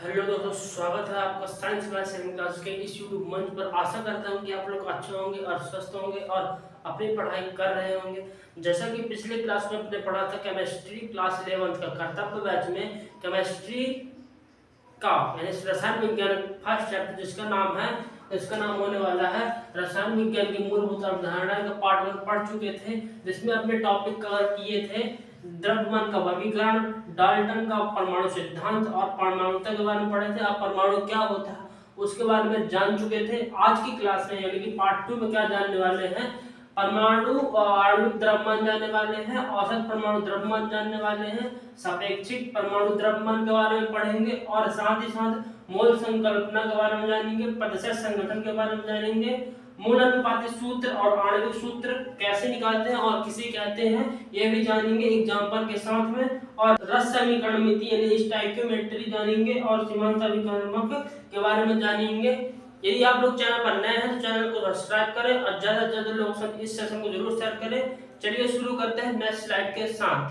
Hello दोस्तों, स्वागत है आपका साइंस क्लास सेवन क्लास के इस यूट्यूब मंच पर। आशा करता हूं कि आप लोग अच्छे होंगे और स्वस्थ होंगे और अपनी पढ़ाई कर रहे होंगे। जैसा कि पिछले क्लास में हमने पढ़ा था केमिस्ट्री क्लास 11 का कर्तव्य बैच में केमिस्ट्री का यानी रसायन विज्ञान फर्स्ट चैप्टर इसका नाम होने वाला है रसायन विज्ञान की मूलभूत अवधारणा का पार्ट 1 पढ़ चुके थे, जिसमें अपने टॉपिक कवर किए थे द्रव्यमान का वर्गीकरण, डाल्टन का परमाणु सिद्धांत और परमाणुता के बारे में पढ़े थे। आप परमाणु क्या होता है उसके बारे में जान चुके थे। आज की क्लास में यानी कि पार्ट 2 में क्या जानने वाले हैं, परमाणु आणविक द्रव्यमान जानने वाले हैं, औसत परमाणु द्रव्यमान जानने वाले हैं, सापेक्षिक परमाणु द्रव्यमान के बारे में पढ़ेंगे और साथ ही साथ मोल संकल्पना के बारे में जानेंगे, प्रतिशत संगठन के बारे में जानेंगे, मूल अनुपाती सूत्र और आणविक सूत्र कैसे निकालते हैं और किसे कहते हैं ये भी जानेंगे एग्जांपल के साथ में, और रस समीकरण मिति यानी स्टोइकियोमेट्री जानेंगे और सीमांत अभिकर्मक के बारे में जानेंगे। यदि आप लोग चैनल पर नए हैं तो चैनल को सब्सक्राइब करें और ज्यादा से ज्यादा लोगों से इस सेशन को जरूर शेयर करें। चलिए शुरू करते हैं नेक्स्ट स्लाइड के साथ।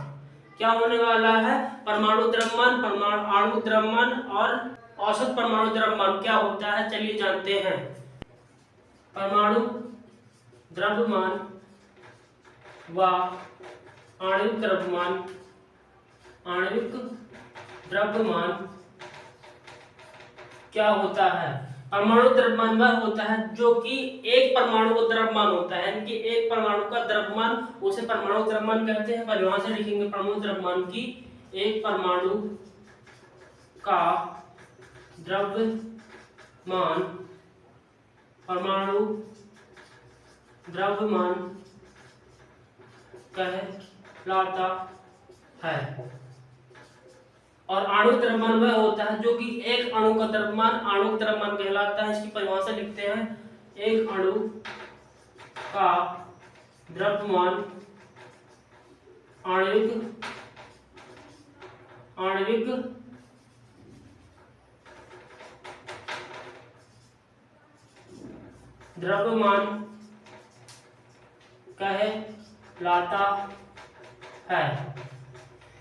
क्या होने वाला है, परमाणु द्रव्यमान, परमाणु आणविक द्रव्यमान और औसत परमाणु द्रव्यमान क्या होता है, चलिए जानते हैं। परमाणु द्रव्यमान व आणविक द्रव्यमान क्या होता है। परमाणु द्रव्यमान वह होता है जो कि एक परमाणु का द्रव्यमान होता है, यानी कि एक परमाणु का द्रव्यमान उसे परमाणु द्रव्यमान कहते हैं। परिभाषा से लिखेंगे परमाणु द्रव्यमान की, एक परमाणु का द्रव्यमान परमाणु द्रव्यमान कहलाता है। और आणविक द्रव्यमान वह होता है जो कि एक अणु का द्रव्यमान आणविक द्रव्यमान कहलाता है। इसकी परिभाषा लिखते हैं, एक अणु का द्रव्यमान आणविक द्रव्यमान कहलाता है।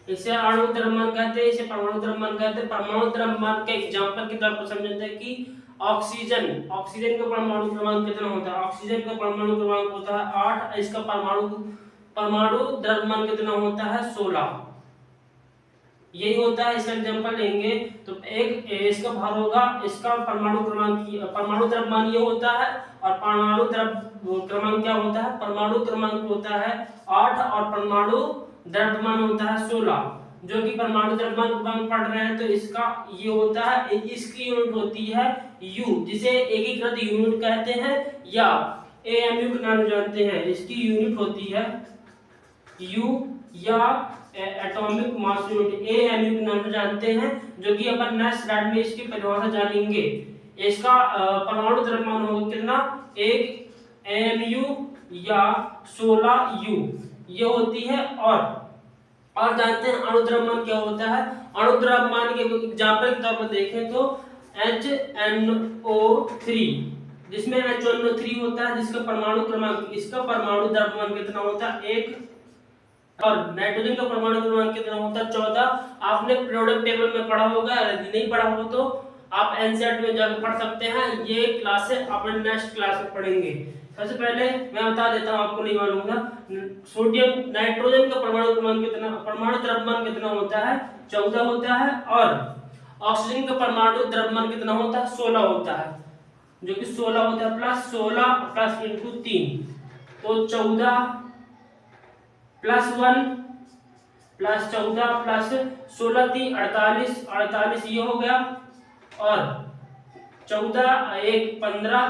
इसे आणविक द्रव्यमान कहते हैं, इसे परमाणु द्रव्यमान कहते हैं। परमाणु द्रव्यमान के एग्जांपल के तौर पर समझते हैं कि ऑक्सीजन का परमाणु क्रमांक कितना होता है। ऑक्सीजन का परमाणु क्रमांक होता है 8, इसका परमाणु द्रव्यमान कितना होता है 16। यही होता है, इसका एग्जांपल लेंगे तो एक इसका भार होगा, इसका परमाणु द्रव्यमान ये होता है और परमाणु क्रमांक क्या होता है, परमाणु क्रमांक होता है 8 और परमाणु द्रव्यमान होता है 16। जो कि परमाणु द्रव्यमान पढ़ रहे हैं तो इसका ये होता है, इसकी यूनिट होती है यू, जिसे एकीकृत यूनिट कहते हैं या एएमयू के नाम जानते हैं। इसकी यूनिट होती है यू या एटॉमिक मास यूनिट, एएमयू के नाम से जानते हैं, जो कि अपन नेक्स्ट स्लाइड में इसकी परिभाषा जानेंगे। इसका परमाणु द्रव्यमान होगा कितना, 1 एएमयू या 16 यू ये होती है। और जानते हैं अणु द्रव्यमान क्या होता है। अणु द्रव्यमान के एग्जांपल के तौर पर देखें तो HNO3, जिसमें HNO3 होता है, जिसका परमाणु क्रमांक, इसका परमाणु द्रव्यमान कितना होता है 1, और नाइट्रोजन का परमाणु क्रमांक कितना होता है 14। आपने पीरियोडिक टेबल में पढ़ा होगा, यदि नहीं पढ़ा हो तो आप एनसीईआरटी में जाकर पढ़ सकते हैं। ये क्लास है अपन नेक्स्ट क्लास में पढ़ेंगे। सबसे पहले मैं बता देता हूं, आपको नहीं मालूम होगा, नाइट्रोजन का परमाणु द्रव्यमान कितना होता है 14 होता है, और ऑक्सीजन का परमाणु द्रव्यमान कितना होता है 16 होता है, जो कि 16 होता है प्लस 16 प्लस इंटू 3, तो 14 प्लस 1 प्लस 14 प्लस 16 3 48 ये हो गया, और 14 1 15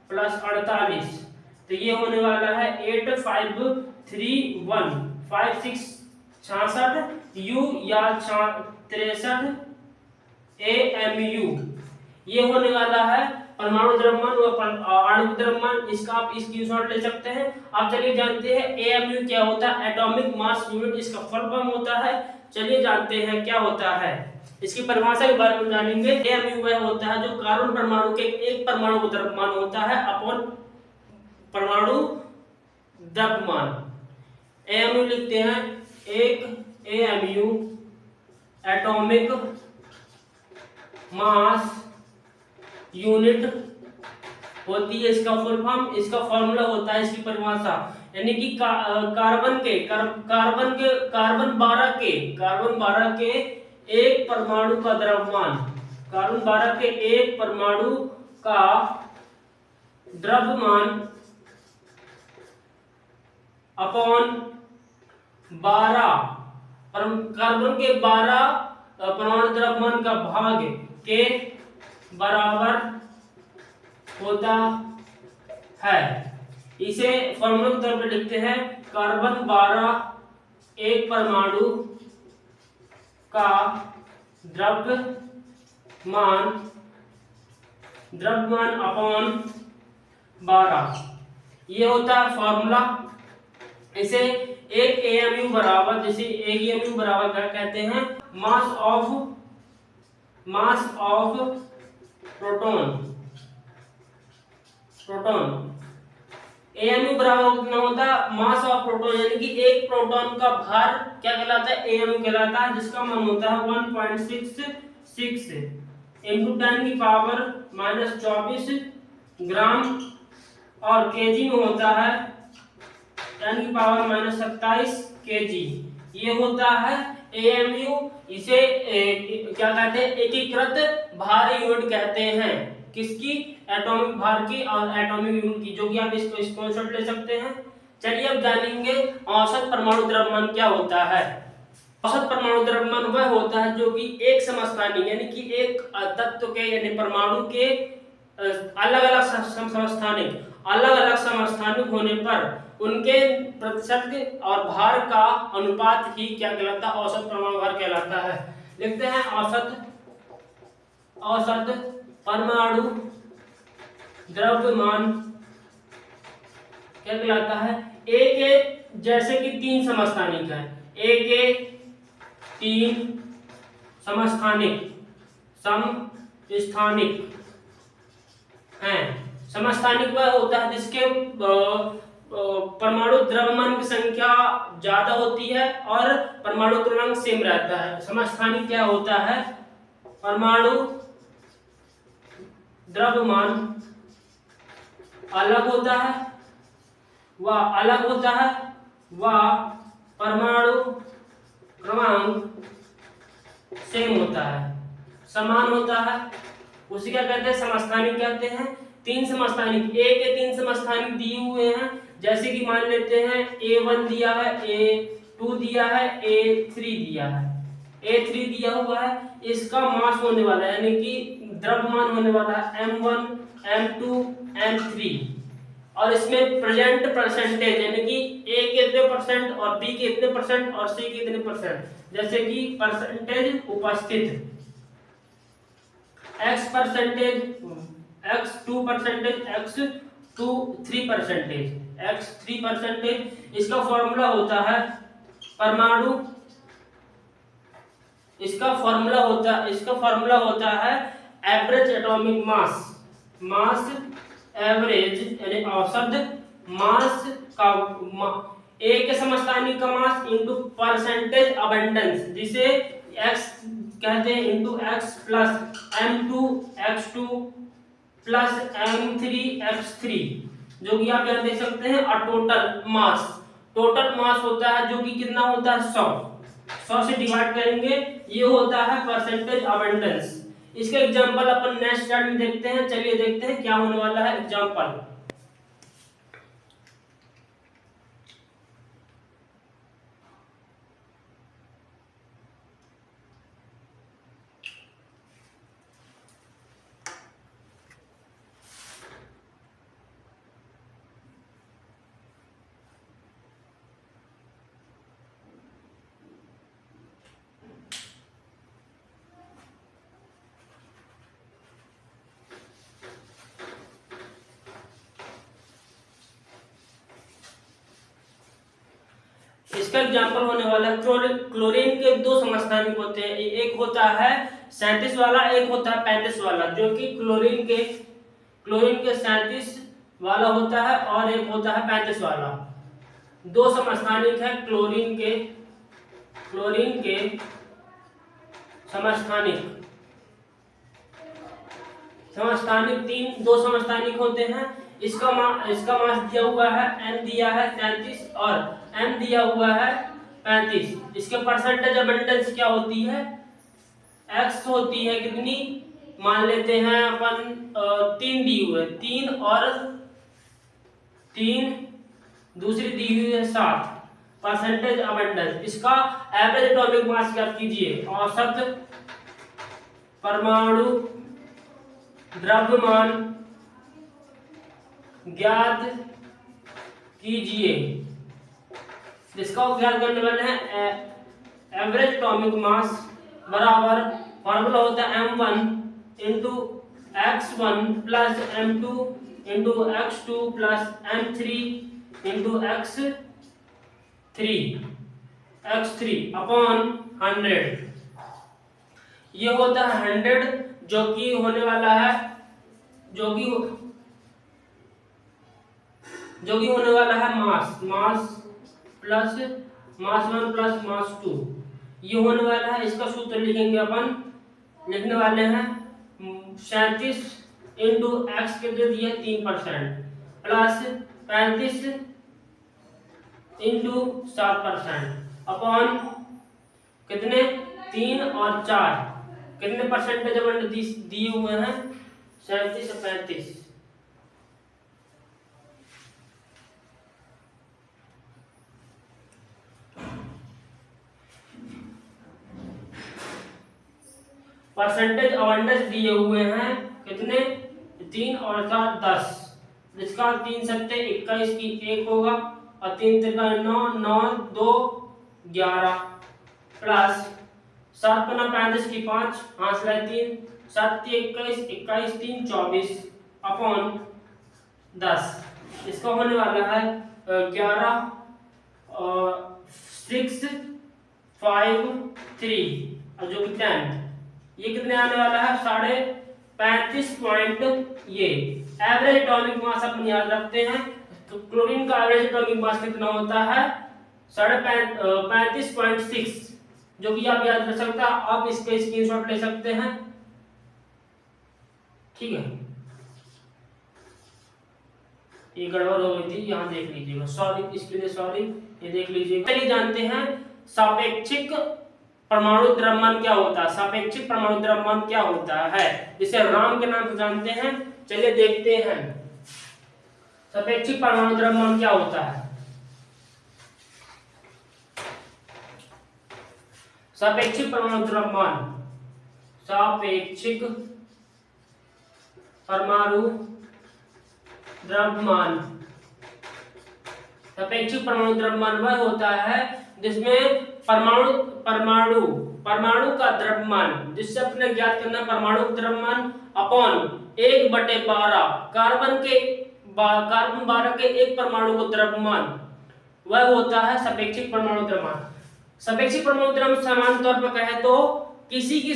प्लस 48 तो ये होने वाला है 8 5 3 1 5 6 66 यू या 63 एएमयू ये होने वाला है परमाणु द्रव्यमान व आणविक द्रव्यमान। इसका आप स्क्रीनशॉट ले सकते हैं। आप चलिए जानते हैं एएमयू क्या होता है, एटॉमिक मास यूनिट इसका फुल फॉर्म होता है। चलिए जानते हैं क्या होता है, इसकी परिभाषा के बारे में जानेंगे। एएमयू वह होता है जो कार्बन परमाणु के एक परमाणु का द्रव्यमान होता है अपॉन परमाणु द्रव्यमान। एएमयू लिखते हैं, एक एएमयू एटॉमिक मास यूनिट होती है। इसका फुल फॉर्म, इसका फॉर्मूला होता है, इसकी परिभाषा, यानी कि कार्बन 12 के एक परमाणु का द्रव्यमान, कार्बन 12 के एक परमाणु का द्रव्यमान अपॉन 12 कार्बन के 12 परमाणु द्रव्यमान का भाग के बराबर होता है। इसे फॉर्मूला के तौर पे लिखते हैं, कार्बन 12 एक परमाणु का द्रव्यमान अपॉन 12, ये होता है फॉर्मूला। इसे एक एएमयू बराबर, जैसे एक एएमयू बराबर क्या कहते हैं, मास ऑफ प्रोटॉन। एएमयू बराबर कितना होता है, मास ऑफ प्रोटॉन, यानी कि एक प्रोटॉन का भार क्या कहलाता है, एएमयू कहलाता है, जिसका मान होता है 1.66 इंटू 10⁻⁻24 ग्राम, और केजी में होता है 10⁻⁻27 केजी। ये होता है एएमयू। इसे क्या कहते हैं, एकीकृत भार यूनिट कहते हैं। किसकी, एटॉमिक भार की और एटॉमिक यूनिट की, जो कि आप इसको स्क्रीनशॉट ले सकते हैं। चलिए अब जानेंगे औसत परमाणु द्रव्यमान क्या होता है। औसत परमाणु द्रव्यमान वह होता है जो कि एक समस्थानिक, यानी कि एक तत्व के यानी परमाणु के अलग अलग समस्थानिक होने पर उनके प्रतिशत और भार का अनुपात ही क्या कहलाता है, औसत परमाणु भार कहलाता है। लिखते हैं औसत परमाणु द्रव्यमान क्या कहलाता है, एक जैसे कि 3 समस्थानिक है, एक 3 समस्थानिक हैं। समस्थानिक वह होता है जिसके परमाणु द्रव्यमान की संख्या ज्यादा होती है और परमाणु क्रमांक सेम रहता है। समस्थानिक क्या होता है, परमाणु द्रव्यमान अलग होता है, वह परमाणु क्रमांक सेम होता है, समान होता है। उसी क्या कहते हैं, समस्थानिक कहते हैं। 3 समस्थानिक, ए के 3 समस्थानिक दिए हुए हैं, जैसे कि मान लेते हैं A1 दिया है, A2 दिया है, A3 दिया है। A3 दिया हुआ है, इसका मास होने वाला है, यानी कि द्रव्यमान होने वाला है M1 M2 M3, और इसमें प्रेजेंट परसेंटेज, यानी कि A के इतने परसेंट और B के इतने परसेंट और C के इतने परसेंट, जैसे कि परसेंटेज उपस्थित, X परसेंटेज, X2 3%, X3%। इसका फॉर्मूला होता है इसका फॉर्मूला होता है एवरेज एटॉमिक मास एवरेज, यानी औसत मास का एक के समस्थानिक का मास इंटू परसेंटेज अबंडेंस, जिसे x कहते हैं, into x plus m2 x2 plus m3 x3, जो कि आप यहाँ देख सकते हैं। और टोटल मास होता है जो कि कितना होता है, 100 से डिवाइड करेंगे, ये होता है परसेंटेज अबंडेंस। इसका एग्जांपल अपन नेक्स्ट स्लाइड में देखते हैं। चलिए देखते हैं क्या होने वाला है एग्जांपल। इसका एग्जांपल होने वाला है क्लोरीन के 2 समस्थानिक होते हैं, एक होता है 37 वाला, एक होता है 35 वाला, जो कि क्लोरीन के 37 वाला होता है और एक होता है 35 वाला। 2 समस्थानिक है क्लोरीन के समस्थानिक, समस्थानिक दो समस्थानिक होते हैं। इसका मास दिया हुआ है, n दिया है 33 और m दिया हुआ है 35। इसके परसेंटेज अबंडेंस क्या होती है, x होती है कितनी, मान लेते हैं अपन 3 दी हुए 3 और 3, दूसरी दी हुई है 7। परसेंटेज अबंडेंस, इसका एवरेज एटॉमिक मास ज्ञात कीजिए, औसत परमाणु द्रव्यमान ज्ञात कीजिए। इसका ज्ञात करने वाले हैं एवरेज एटॉमिक मास बराबर, फॉर्मूला होता है m1 into x1 plus m2 into x2 plus m3 into x3 upon 100। ये होता है 100, जो कि होने वाला है, जो कि होने वाला है mass plus mass 1 plus mass 2, ये होने वाला है। इसका सूत्र लिखेंगे अपन, लिखने वाले हैं 37 इंटू एक्स के दे दिए 3% प्लस 35 इंटू 7% अपॉन कितने 3 और 4, कितने परसेंटेज अपन दिए हुए हैं 37 और 35। परसेंटेज अबंडेंस दिए हुए हैं कितने 3 और 4 10, जिसका 3 सत्ते 21 की 1 होगा और 3 तिरका 9, 9 2 11 प्लस 7 पना 35 की 5, हाथ लाए 3, 7 21 21 3 24 अपॉन 10। इसका होने वाला है 11 6 5 3 और जो कि 10, ये कितने आने वाला है 35.5 पॉइंट। ये एवरेज एटॉमिक मास अपन याद रखते हैं, तो क्लोरीन का एवरेज एटॉमिक मास कितना होता है 35.6, जो कि आप याद रख सकते हैं। आप इसके स्क्रीनशॉट ले सकते हैं, ठीक है। ये गड़बड़ हो गई थी, यहाँ देख लीजिएगा, सॉरी इसके लिए सॉरी, ये देख लीजिएगा। चलिए जानते हैं सापेक्षिक परमाणु द्रव्यमान क्या होता है। सापेक्षिक परमाणु द्रव्यमान क्या होता है, जिसे राम के नाम से जानते हैं। चलिए देखते हैं सापेक्षिक परमाणु द्रव्यमान क्या होता है। सापेक्षिक परमाणु द्रव्यमान, सापेक्षिक परमाणु द्रव्यमान, सापेक्षिक परमाणु द्रव्यमान वह होता है जिसमें परमाणु का द्रव्यमान, जिससे अपने ज्ञात करना परमाणु द्रव्यमान अपॉन 1/12 कार्बन 12 के एक परमाणु को द्रव्यमान, वह होता है सापेक्षिक परमाणु द्रव्यमान। सापेक्षिक परमाणु द्रव्यमान सामान्य तौर पर कहे तो किसी के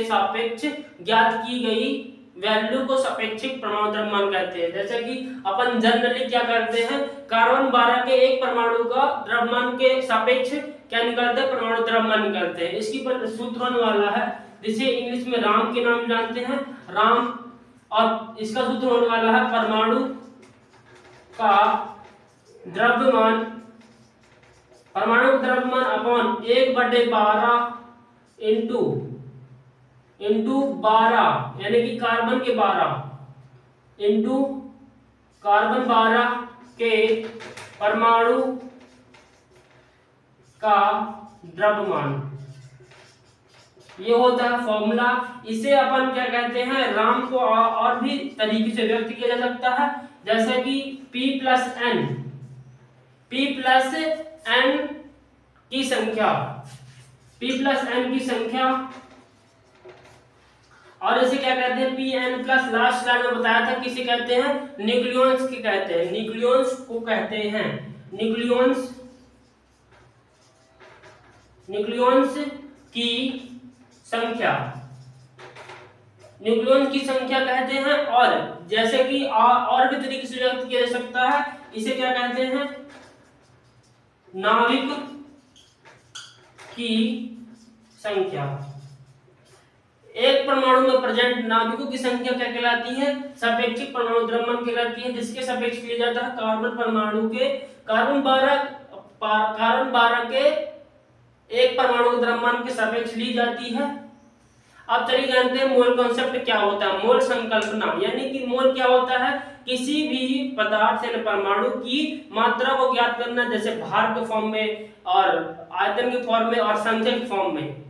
सापेक्ष ज्ञात की गई वैल्यू को सापेक्षिक परमाणु द्रव्यमान कहते हैं। जैसे कि अपन जनरली क्या करते हैं, कार्बन 12 के एक परमाणु का द्रव्यमान के सापेक्ष क्या निकालते हैं, परमाणु द्रव्यमान निकालते हैं। इसकी सूत्र होने वाला है, जिसे इंग्लिश में राम के नाम जानते हैं, राम, और इसका सूत्र होने वाला है परमाणु का द्रव्यमान, परमाणु द्रव्यमान अपॉन 1/12 इंटू 12, यानी कि कार्बन के 12 इंटू कार्बन 12 के परमाणु का द्रव्यमान, ये होता है फॉर्मूला। इसे अपन क्या कहते हैं, राम को और भी तरीके से व्यक्त किया जा सकता है, जैसे कि P प्लस n की संख्या, P प्लस n की संख्या, और इसे क्या कहते हैं Pn प्लस, लास्ट स्लाइड में बताया था किसे कहते हैं, न्यूक्लियॉन्स की कहते हैं, न्यूक्लियॉन्स को कहते हैं, न्यूक्लियॉन्स की संख्या, न्यूक्लियॉन की संख्या कहते हैं। और जैसे कि और भी तरीके से व्यक्त किया जा सकता है, इसे क्या कहते हैं, नाविक की संख्या। एक परमाणु में प्रेजेंट नाभिकों की संख्या क्या कहलाती है? सापेक्षिक परमाणु द्रव्यमान कहलाती है, जिसके सापेक्ष लिया जाता है कार्बन परमाणु के कार्बन 12 के एक परमाणु द्रव्यमान के सापेक्ष ली जाती है। अब चलिए जानते हैं मोल कॉन्सेप्ट क्या होता है। मोल संकल्पना यानी कि मोल क्या होता है? किसी भी पदार्थ या परमाणु की मात्रा को ज्ञात करना, जैसे भार के फॉर्म में और आयतन के फॉर्म में और संख्या के फॉर्म में।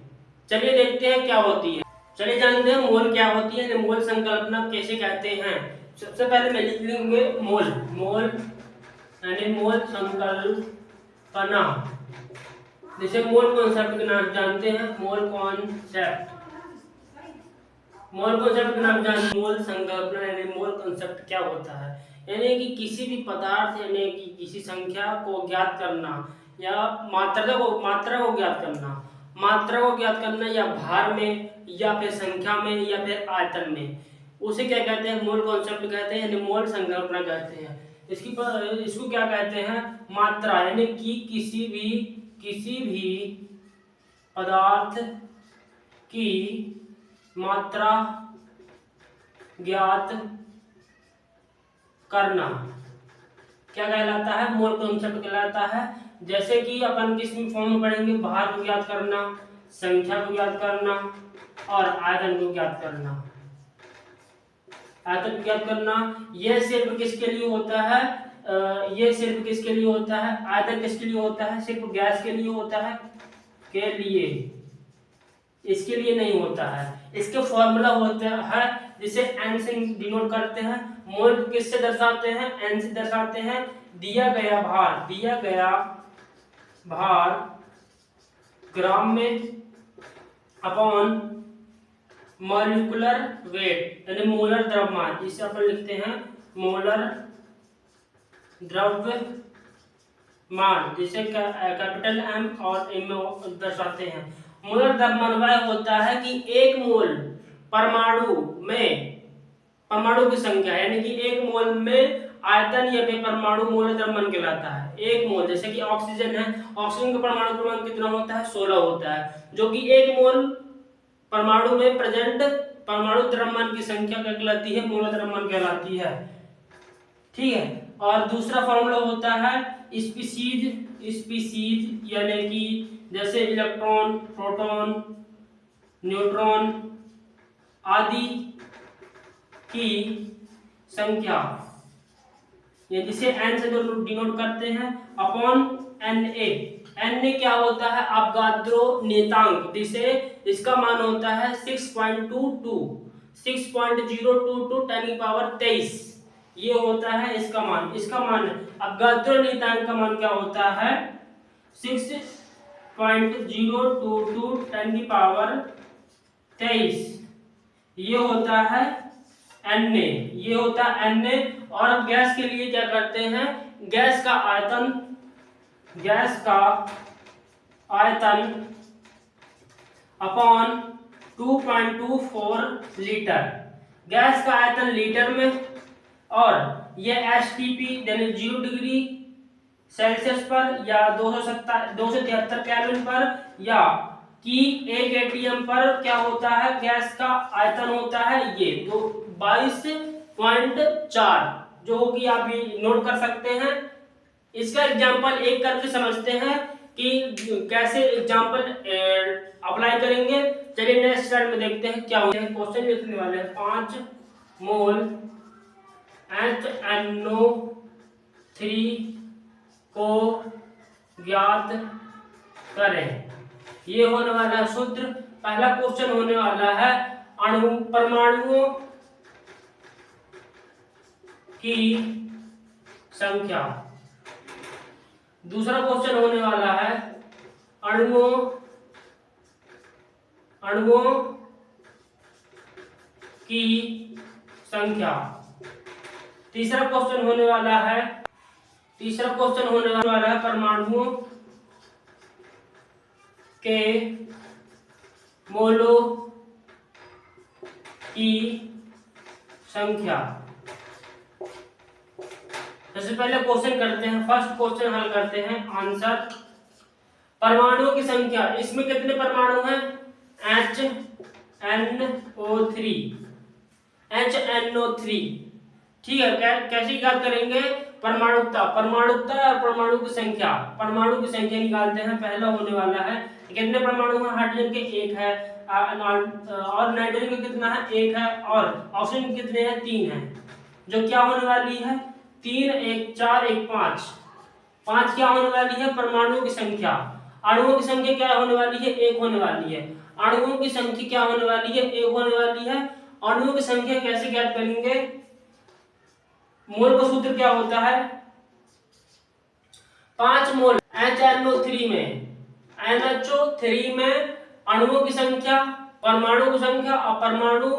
चलिए देखते हैं क्या होती है। चलिए जानते हैं मोल क्या होती है, मोल संकल्पना कैसे कहते हैं। सबसे पहले मैं लिख लेंगे मोल। मोल यानी मोल संकल्पना, जैसे मोल कॉन्सेप्ट के नाम जानते हैं। मोल कॉन्सेप्ट के नाम जानते। मोल संकल्पना यानी मोल कॉन्सेप्ट क्या होता है, यानी कि किसी भी पदार्थ यानी कि किसी संख्या को ज्ञात करना या मात्रा को ज्ञात करना या भार में या फिर संख्या में या फिर आयतन में, उसे क्या कहते हैं? मोल कॉन्सेप्ट कहते हैं यानी मोल संकल्पना कहते हैं। इसको क्या कहते हैं? मात्रा, यानी कि किसी भी पदार्थ की मात्रा ज्ञात करना क्या कहलाता है? मोल कॉन्सेप्ट कहलाता है। जैसे कि अपन किस फॉर्म में पढ़ेंगे? भार को ज्ञात करना, संख्या को ज्ञात करना और आयतन को ज्ञात करना। यह सिर्फ किसके लिए होता है? आयतन किसके लिए होता है? सिर्फ गैस के लिए होता है इसके लिए नहीं होता है। इसके फॉर्मूला होता है जिसे n से डिनोट करते हैं। मोल किससे दर्शाते हैं? n से दर्शाते हैं। दिया गया भार ग्राम में अपॉन मॉलिक्यूलर वेट यानी मोलर द्रव्यमान, जिसे अपन लिखते हैं मोलर द्रव्यमान, जिसे कैपिटल M और M दर्शाते हैं। मोलर द्रव्यमान वह होता है कि एक मोल परमाणु की संख्या, यानी कि एक मोल में आयतन या फिर परमाणु मोलर द्रव्यमान कहलाता है। एक मोल, जैसे कि ऑक्सीजन है, ऑक्सीजन का परमाणु क्रमांक कितना होता है? 16 होता है, जो कि एक मोल परमाणु में प्रेजेंट परमाणु द्रव्यमान की संख्या क्या कहलाती है? मोलर द्रव्यमान कहलाती है। ठीक है। और दूसरा फॉर्मूला होता है स्पीशीज, यानी कि जैसे इलेक्ट्रॉन, प्रोटॉन, न्यूट्रॉन आदि की संख्या, ये जिसे n से डिनोट करते हैं अपॉन Na। Na क्या होता है? अवगाद्रो नियतांक, जिसे इसका मान होता है 6.022 10 की पावर 23। ये होता है इसका मान अवगाद्रो नियतांक का मान क्या होता है? 6.022 10 की पावर 23। ये होता है Na। और गैस के लिए क्या करते हैं? गैस का आयतन अपॉन 2.24 लीटर। गैस का आयतन लीटर में, और यह STP यानी 0 डिग्री सेल्सियस पर या 273 केल्विन पर या कि 1 एटीएम पर क्या होता है? गैस का आयतन होता है ये 22.4, जो कि आप ये नोट कर सकते हैं। इसका एग्जांपल एक करके समझते हैं कि कैसे एग्जांपल अप्लाई करेंगे। चलिए नेक्स्ट स्लाइड में देखते हैं क्या होता है। क्वेश्चन लिखने वाले हैं 5 मोल HNO3 को ज्ञात करें। ये होने वाला है सूत्र। पहला क्वेश्चन होने वाला है परमाणुओं की संख्या। दूसरा क्वेश्चन होने वाला है अणुओं की संख्या। तीसरा क्वेश्चन होने वाला है परमाणुओं के मोलों की संख्या। सबसे पहले क्वेश्चन करते हैं, फर्स्ट क्वेश्चन हल करते हैं। आंसर परमाणुओं की संख्या, इसमें कितने परमाणु हैं? NO3 HNO3। ठीक है, कैसे याद करेंगे? परमाणुकता और परमाणु की संख्या। परमाणु की संख्या निकालते हैं। पहला होने वाला है, कितने परमाणु हैं हाइड्रोजन के? एक है। और नाइट्रोजन के कितना है? एक है। और ऑक्सीजन के कितने हैं? 3 है। जो क्या होने वाली है? 3 1 4 1 5। 5 क्या होने वाली है? परमाणुओं की संख्या। अणुओं की संख्या क्या होने वाली है? 1 होने वाली है। अणुओं की संख्या क्या होने वाली है? 1 होने वाली है। अणुओं की संख्या कैसे ज्ञात करेंगे? मोल का सूत्र क्या होता है? 5 मोल HNO3 में, NHO3 में अणुओं की संख्या, परमाणु की संख्या और परमाणु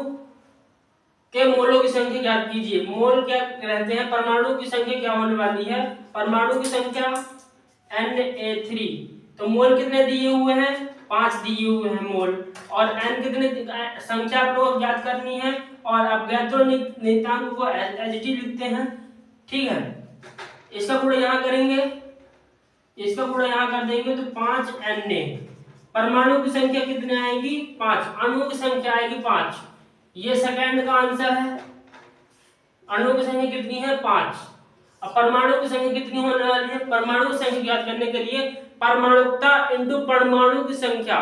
के मोलों की संख्या ज्ञात कीजिए। मोल क्या रहते हैं? परमाणु की संख्या क्या होने वाली है? परमाणु की संख्या Na3। तो मोल कितने दिए हुए हैं? 5 दिए हुए हैं मोल। और n कितने संख्या आप लोग ज्ञात करनी है। और अज्ञात नियतांक को एच लिखते हैं। ठीक है, इसका गुणा यहाँ करेंगे, इसका गुणा यहाँ कर देंगे तो 5 Na। परमाणु की संख्या कितनी आएगी? 5। अणुओं की संख्या आएगी 5। ये सेकंड का आंसर है। अणुओं की संख्या कितनी है? 5। अब परमाणु की संख्या कितनी होने वाली है? परमाणु की संख्या ज्ञात करने के लिए परमाणुकता इंटू परमाणु की संख्या,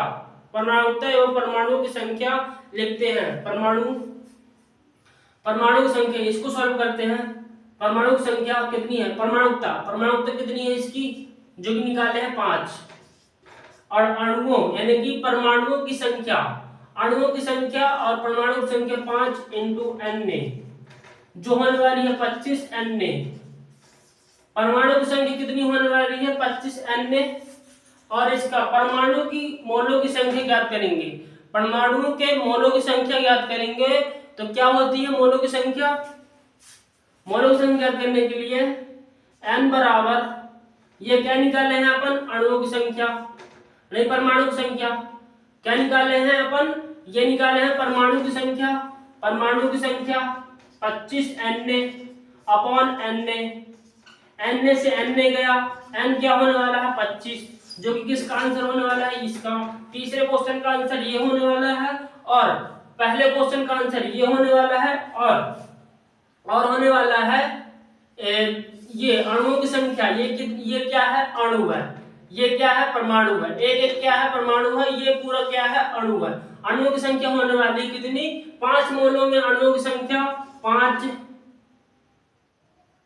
परमाणुकता एवं परमाणु की संख्या लिखते हैं। परमाणु की संख्या, इसको सॉल्व करते हैं। परमाणु की संख्या कितनी है? परमाणुकता कितनी है इसकी? जो कि निकाले हैं 5। और अणुओं यानी कि परमाणुओं की संख्या, अणुओं की संख्या और परमाणु की संख्या 5 इंटू Na, जो होने वाली है 25 Na। परमाणु की संख्या कितनी होने वाली है? 25 Na। और इसका परमाणु की मोलों की संख्या ज्ञात करेंगे। परमाणुओं के मोलों की संख्या ज्ञात करेंगे तो क्या होती है मोलों की संख्या? मोलों की संख्या ज्ञात करने के लिए n बराबर, ये क्या निकाले हैं अपन? अणुओं की संख्या, नहीं परमाणु की संख्या। क्या निकाले हैं अपन? ये निकाले हैं परमाणु की संख्या। परमाणु की संख्या 25 Na अपॉन Na। Na से Na गया, n क्या होने वाला है? 25, जो कि किसका आंसर होने वाला है? इसका। तीसरे क्वेश्चन का आंसर ये होने वाला है और पहले क्वेश्चन का आंसर ये होने वाला है और होने वाला है ये अणुओं की संख्या। ये क्या है? अणु है। ये क्या है? परमाणु है। एक क्या है? परमाणु है। ये पूरा क्या है? अणु है। अणुओं की संख्या होने वाली कितनी? 5 मोलों में अणुओं की संख्या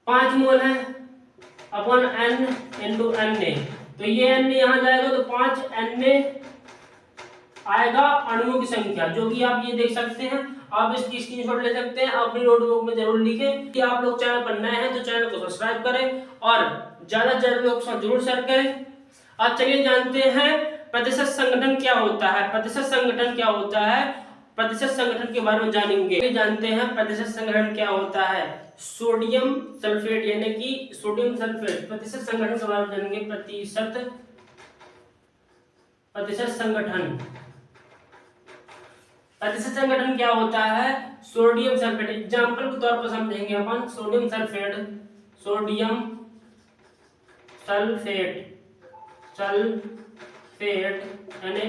5 मोल है अपॉन n इंटू Na। तो ये n यहाँ जाएगा तो 5 Na आएगा अणुओं की संख्या, जो कि आप ये देख सकते हैं। आप इसकी स्क्रीनशॉट ले सकते हैं, अपनी नोटबुक में जरूर लिखें। कि आप लोग चैनल पर नए हैं तो चैनल को सब्सक्राइब करें और ज्यादा से ज्यादा लोग जरूर शेयर करें। अब चलिए जानते हैं प्रतिशत संगठन क्या होता है। प्रतिशत संगठन क्या होता है? प्रतिशत संगठन के बारे में जानेंगे। जानते हैं प्रतिशत संगठन क्या होता है। सोडियम सल्फेट यानी कि सोडियम सल्फेट प्रतिशत संगठन के बारे में जानेंगे। प्रतिशत संगठन क्या होता है? Sodium sulphate. एग्जांपल के तौर पर समझेंगे अपन। सोडियम सल्फेट यानी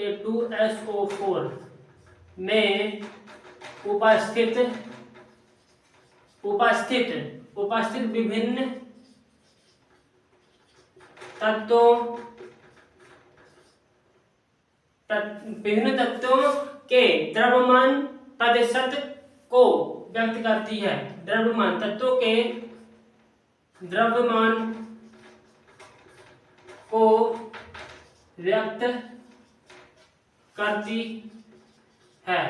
Na2SO4 में उपस्थित विभिन्न तत्वों के द्रव्यमान प्रतिशत को व्यक्त करती है। द्रव्यमान तत्वों के द्रव्यमान को व्यक्त करती है।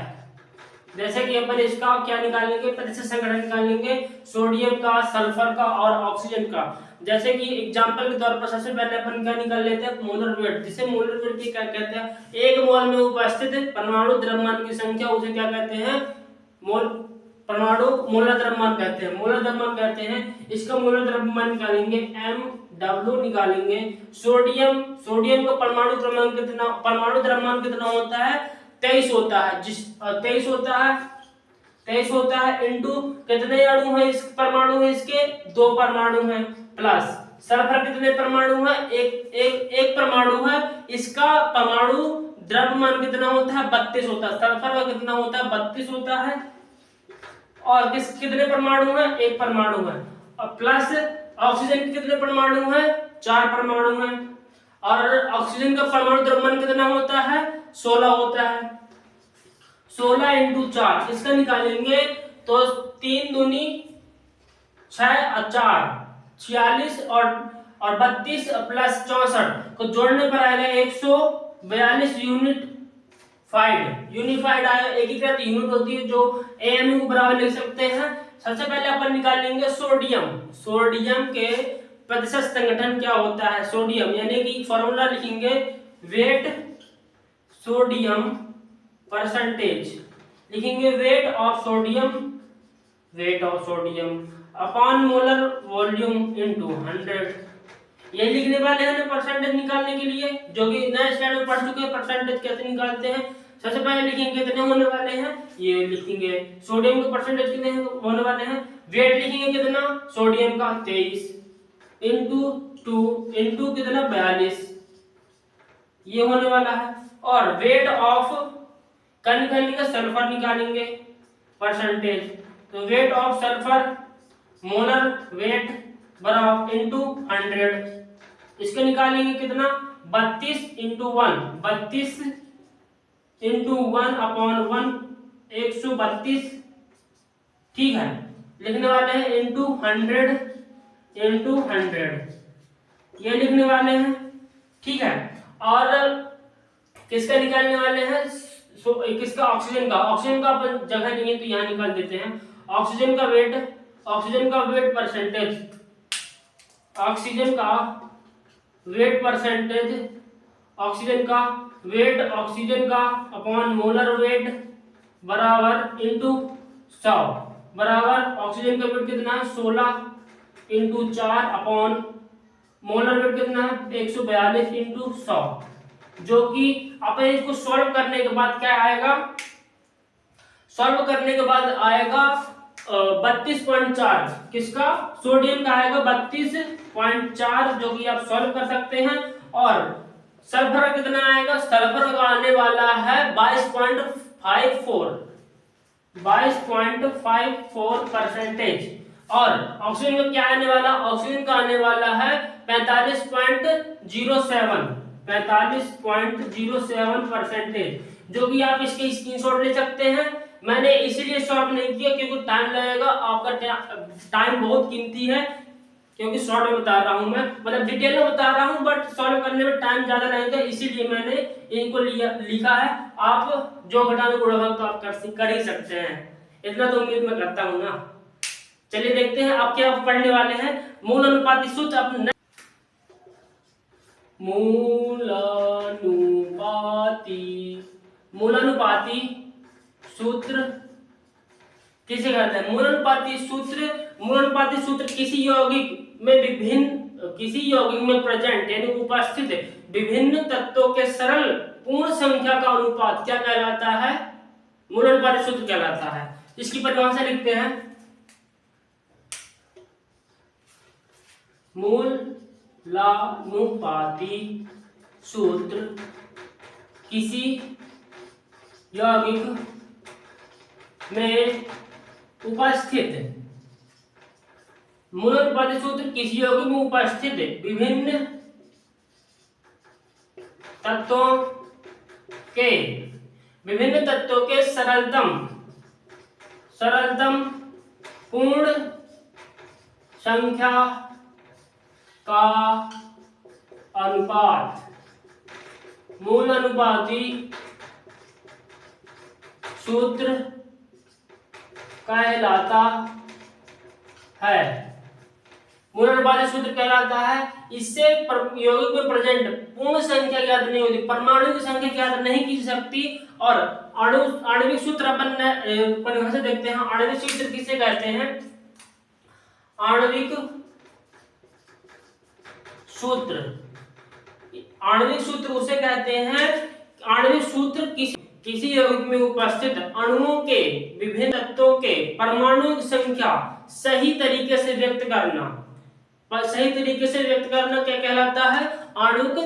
जैसे कि अपन इसका क्या निकालेंगे? प्रतिशत संगठन निकालेंगे, सोडियम का, सल्फर का और ऑक्सीजन का। जैसे कि एग्जांपल के तौर पर सबसे पहले अपन क्या निकाल लेते हैं? Molar weight. जिसे मोलर वेट की क्या कहते हैं? एक मोल में उपस्थित परमाणु द्रव्यमान की संख्या, उसे क्या कहते हैं? मोलर द्रव्यमान कहते हैं। इसका मोलर द्रव्यमान निकालेंगे, MW निकालेंगे। सोडियम का परमाणु द्रव्यमान कितना होता है? 23 होता है। 23 होता है इंटू कितने अणु है? इस परमाणु है इसके 2 परमाणु हैं, प्लस सल्फर कितने परमाणु है? एक परमाणु है। इसका परमाणु द्रव्यमान कितना होता है 32 होता है, सल्फर का कितना होता है 32 होता है, और कितने परमाणु है, एक परमाणु है, और प्लस ऑक्सीजन के कितने परमाणु है, 4 परमाणु है, और ऑक्सीजन का परमाणु द्रव्यमान कितना होता है 16 होता है। 16 इंटू 4 इसका निकालेंगे तो 3 दूनी 6 और 4 46 और 32 प्लस 64 को जोड़ने पर आएगा 142 यूनिफाइड आया, एकीकृत यूनिट होती है जो एमयू को बराबर लिख सकते हैं। सबसे पहले अपन निकालेंगे सोडियम के प्रतिशत संगठन क्या होता है, सोडियम यानी कि फॉर्मूला लिखेंगे वेट सोडियम परसेंटेज, लिखेंगे weight of sodium upon molar volume into 100। ये लिखने वाले हैं परसेंटेज निकालने के लिए, जो कि नए स्लाइड में पढ़ चुके हैं परसेंटेज कैसे निकालते हैं। सबसे पहले लिखेंगे कितने होने वाले हैं, ये लिखेंगे सोडियम के परसेंटेज कितने होने वाले हैं, वेट लिखेंगे कितना सोडियम का 23 इंटू 2 इंटू कितना 42 ये होने वाला है, और वेट ऑफ निकालेंगे सल्फर निकालेंगे परसेंटेज, तो weight of sulphur molar weight बराबर इंटू 100 इसके निकालेंगे कितना 32 इंटू 1 अपॉन 132 ठीक है, लिखने वाले हैं इंटू 100 ये लिखने वाले हैं ठीक है। और किसका निकालने वाले हैं, किसका ऑक्सीजन का अपन जगह नहीं है तो यहाँ निकाल देते हैं। ऑक्सीजन का वेट परसेंटेज, ऑक्सीजन का वेट अपॉन मोलर वेट बराबर इंटू 100 बराबर ऑक्सीजन का वेट कितना है 16 इंटू 4 अपॉन मोलर वेट कितना है 142 इंटू 100, जो कि अपन इसको सॉल्व करने के बाद क्या आएगा, सॉल्व करने के बाद आएगा 32.4 किसका सोडियम का आएगा 32.4 जो कि आप सॉल्व कर सकते हैं। और सल्फर का कितना आएगा, सल्फर का आने वाला है 22.54 परसेंटेज, और ऑक्सीजन का क्या आने वाला, ऑक्सीजन का आने वाला है 45.07 परसेंटेज, जो कि आप इसके स्क्रीनशॉट ले सकते हैं। मैंने इसीलिए शॉर्ट नहीं किया क्योंकि टाइम लगेगा, आपका टाइम बहुत कीमती है, क्योंकि शॉर्ट में बता रहा हूं मैं, मतलब डिटेल में बता रहा हूं, बट सॉल्व करने में टाइम ज्यादा लगेगा, इसीलिए मैंने इनको लिखा है। आप जो घटाने गुणा भाग तो आप कर ही सकते हैं, इतना तो उम्मीद मैं करता हूं ना। चलिए देखते हैं आप क्या पढ़ने वाले हैं। मूल अनुपाती सूत्र मूलानुपाती सूत्र किसे कहते हैं, मूलानुपाती सूत्र किसी यौगिक में प्रेजेंट यानी उपस्थित विभिन्न तत्वों के सरल पूर्ण संख्या का अनुपात क्या कहलाता है, मूलानुपाती सूत्र कहलाता है। इसकी परिभाषा लिखते हैं, मूलानुपाती सूत्र किसी यौगिक में उपस्थित मूलानुपाती सूत्र किसी यौगिक में उपस्थित विभिन्न तत्वों के सरलतम पूर्ण संख्या का अनुपात मूलानुपाती सूत्र कहलाता है। मूलानुपाती सूत्र कहलाता है। इससे यौगिक में प्रेजेंट पूर्ण संख्या ज्ञात नहीं होती, परमाणु की संख्या ज्ञात नहीं की सकती। और आणविक सूत्र अपन परिभाषा देखते हैं। आणविक सूत्र किसे कहते हैं, आणविक सूत्र उसे कहते हैं, आणविक सूत्र किसी यौगिक में उपस्थित अणुओं के विभिन्न तत्वों के परमाणुओं की संख्या सही तरीके से व्यक्त करना क्या कहलाता है, आणविक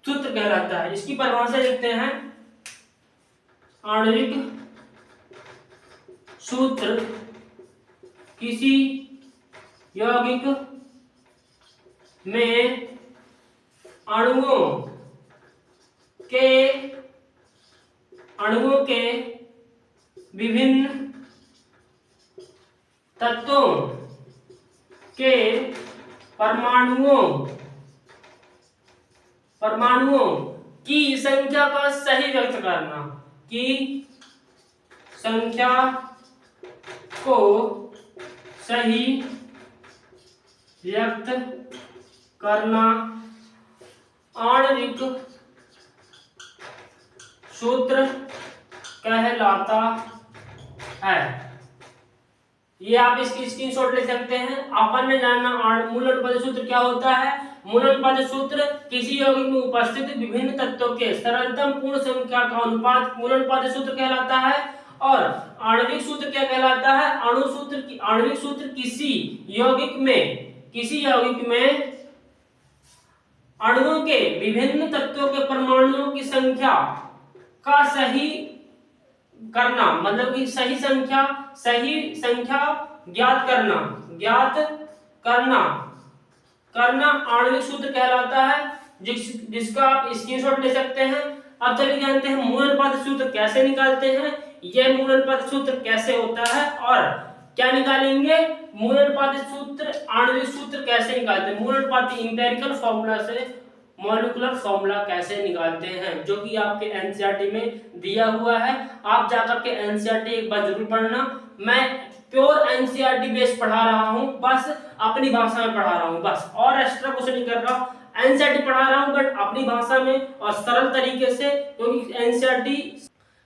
सूत्र कहलाता है। इसकी परिभाषा देखते हैं, आणविक सूत्र किसी यौगिक में अणुओं के विभिन्न तत्वों के परमाणुओं की संख्या का सही व्यक्त करना, की संख्या को सही व्यक्त करना आणविक सूत्र कहलाता है। ये आप इसकी स्क्रीनशॉट ले सकते हैं। अपन ने जानना मूल अनुपात सूत्र क्या होता है। मूल अनुपात सूत्र किसी यौगिक में उपस्थित विभिन्न तत्वों के सरलतम पूर्ण संख्या का अनुपात मूल अनुपात सूत्र कहलाता है। और आणविक सूत्र क्या कहलाता है? आणविक सूत्र किसी यौगिक में अणुओं के विभिन्न तत्वों के परमाणुओं की संख्या का सही करना, मतलब कि सही संख्या ज्ञात करना आणविक सूत्र कहलाता है, जिसका आप स्क्रीनशॉट ले सकते हैं। अब चलिए जानते हैं मूल अनुपात सूत्र कैसे निकालते हैं। यह मूल अनुपात सूत्र कैसे होता है और क्या निकालेंगे। मूल अनुपात सूत्र आणविक सूत्र कैसे निकालते हैं, मूल अनुपात इंपेरिकल फॉर्मूला से मॉलिक्यूलर फॉर्मूला कैसे निकालते हैं, जो कि आपके एनसीईआरटी में दिया हुआ है। आप जाकर के एनसीईआरटी एक बार जरूर पढ़ना। मैं प्योर एनसीईआरटी बेस पढ़ा रहा हूं, बस अपनी भाषा में पढ़ा रहा हूं, बस और एक्स्ट्रा कुछ नहीं कर रहा। एनसीईआरटी पढ़ा रहा हूं बट अपनी भाषा में और सरल तरीके से, क्योंकि एनसीईआरटी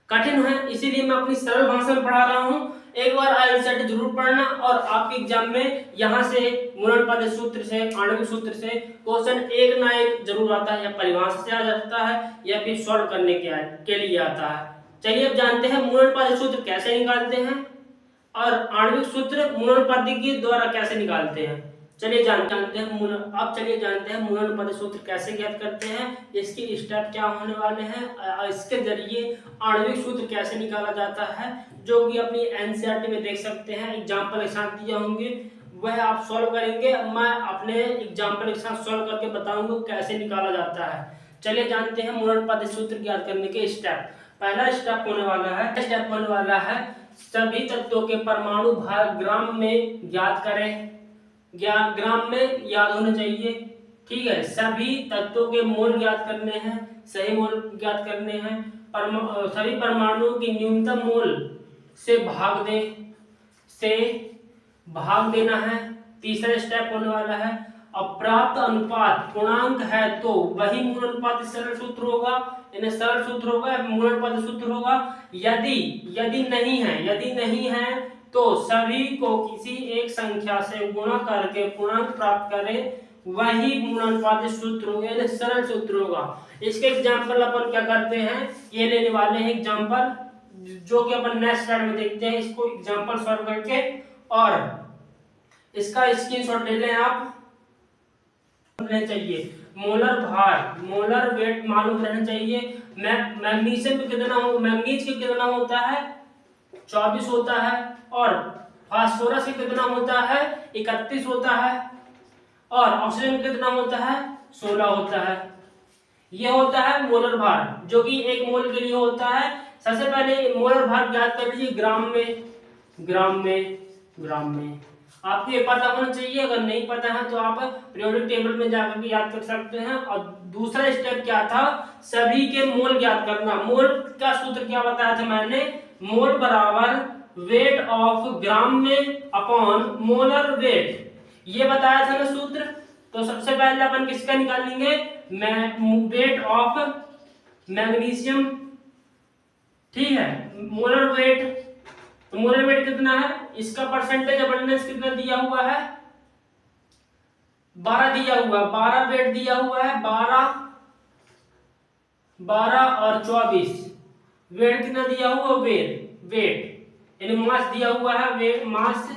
कठिन है इसीलिए मैं अपनी सरल भाषा में पढ़ा रहा हूं। एक बार एनसीईआरटी जरूर पढ़ना और आपके एग्जाम में यहाँ से मूल अनुपात सूत्र से आणविक सूत्र से क्वेश्चन एक ना एक जरूर आता है, या परिभाषा से आ जाता है या फिर सॉल्व करने के लिए आता है। चलिए अब जानते हैं मूल अनुपात सूत्र कैसे निकालते हैं और आणविक सूत्र मूल अनुपात के द्वारा कैसे निकालते हैं। चलिए जानते हैं मूल अनुपात सूत्र कैसे ज्ञात करते हैं, इसके स्टेप क्या होने वाले हैं, इसके जरिए आणविक सूत्र कैसे निकाला जाता है, जो कि अपनी एनसीईआरटी में देख सकते हैं। एग्जाम्पल के साथ दिए होंगे, वह आप सॉल्व करेंगे। मैं अपने एग्जाम्पल के साथ सॉल्व करके बताऊंगा कैसे निकाला जाता है। चलिए जानते हैं मूल अनुपात सूत्र ज्ञात करने के स्टेप। पहला स्टेप होने वाला है सभी तत्वों के परमाणु भार ग्राम में ज्ञात करें। ग्राम में याद होना चाहिए, ठीक है। सभी तत्वों के मोल ज्ञात करने हैं, सही मोल ज्ञात करने हैं। सभी परमाणुओं की न्यूनतम मोल से भाग देना है। तीसरा स्टेप होने वाला है अब प्राप्त अनुपात पूर्णांक है तो वही मूल अनुपात सरल सूत्र होगा, मूल अनुपात सूत्र होगा। यदि नहीं है तो सभी को किसी एक संख्या से गुणा करके पूर्णांक प्राप्त करें, वही मूल अनुपात सूत्र होगा, यानी सरल सूत्र होगा। इसके एग्जांपल अपन क्या करते हैं, ये लेने वाले हैं एग्जांपल, जो कि अपन नेक्स्ट स्लाइड में देखते हैं। इसको एग्जांपल सॉल्व करके और इसका स्क्रीनशॉट ले लें आप। चाहिए मोलर वेट मालूम रहना चाहिए। मैग्नीशियम में मैग्नीज के कितना होता है 24 होता है, और फास्फोरस के कितना होता है 31 होता है, और ऑक्सीजन कितना होता है 16 होता है। यह होता है मोलर भार, जो कि एक मोल के लिए होता है। सबसे पहले मोलर भार ज्ञात कर लीजिए ग्राम में। आपको ये पता होना चाहिए, अगर नहीं पता है तो आप पीरियोडिक टेबल में जाकर के याद कर सकते हैं। और दूसरा स्टेप क्या था, सभी के मोल ज्ञात करना। मोल का सूत्र क्या बताया था मैंने, मोल बराबर वेट ऑफ ग्राम में अपॉन मोलर वेट, ये बताया था ना सूत्र। तो सबसे पहले अपन किसका निकालेंगे, वेट ऑफ मैग्नीशियम, ठीक है, मोलर वेट। तो मोलर वेट कितना है, इसका परसेंटेज अबंडेंस कितना दिया हुआ है 12 दिया हुआ है, 12 वेट दिया हुआ है, 12 और 24 वेट कितना दिया हुआ, वेट यानी मास दिया हुआ है, वेट मास,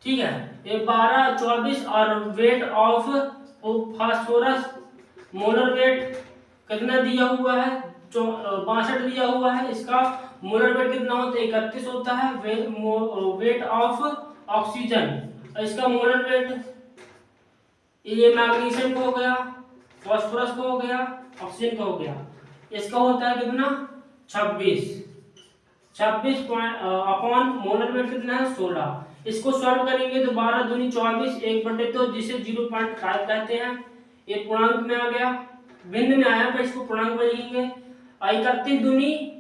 ठीक है। ये 12 24 और weight of phosphorus molar weight कितना दिया हुआ है 62 दिया हुआ है। इसका मोलर वेट कितना होता है? 31 होता है। वेट ऑफ ऑक्सीजन, इसका मोलर वेट, ये मैग्नीशियम का हो गया, फास्फोरस का हो गया, ऑक्सीजन का हो गया, इसका होता है कितना? 26 अपॉन मोलर वेट कितना है? 16। इसको सॉल्व करेंगे तो 12 दूनी 24, 1/2 जिसे 0.5 कहते हैं। ये पूर्णांक में आ गया, भिन्न में आया, पर इसको पूर्णांक में लिखेंगे। 31 दूनी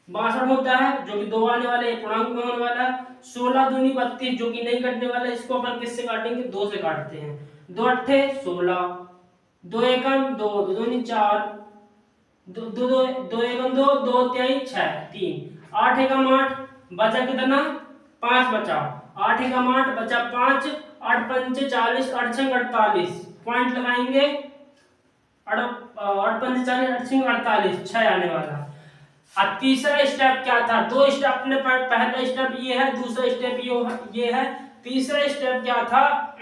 62 होता है, जो कि 2 आने वाला है, पूर्णांक में होने वाला है। 16 दूनी 32, जो कि नहीं कटने वाला है, इसको अपन किससे काटेंगे? 2 से काटते हैं। 2 अट्ठे 16, 2 एकम 2, 2 दूनी 4, 2 एकम 2, 2 त्याई 6, 3, 8 एकम 8, बचा कितना? 5 बचा। 8 एकम 8 बचा 5, 8 पंचे 40, 8 छंग 48, पॉइंट लगाएंगे। 8 पंचे 40, 8 छंग 48, 6 आने वाला। अब तीसरा स्टेप क्या था? 2 स्टेप अपने पहला स्टेप ये है, दूसरा स्टेप ये है। तीसरा स्टेप क्या था?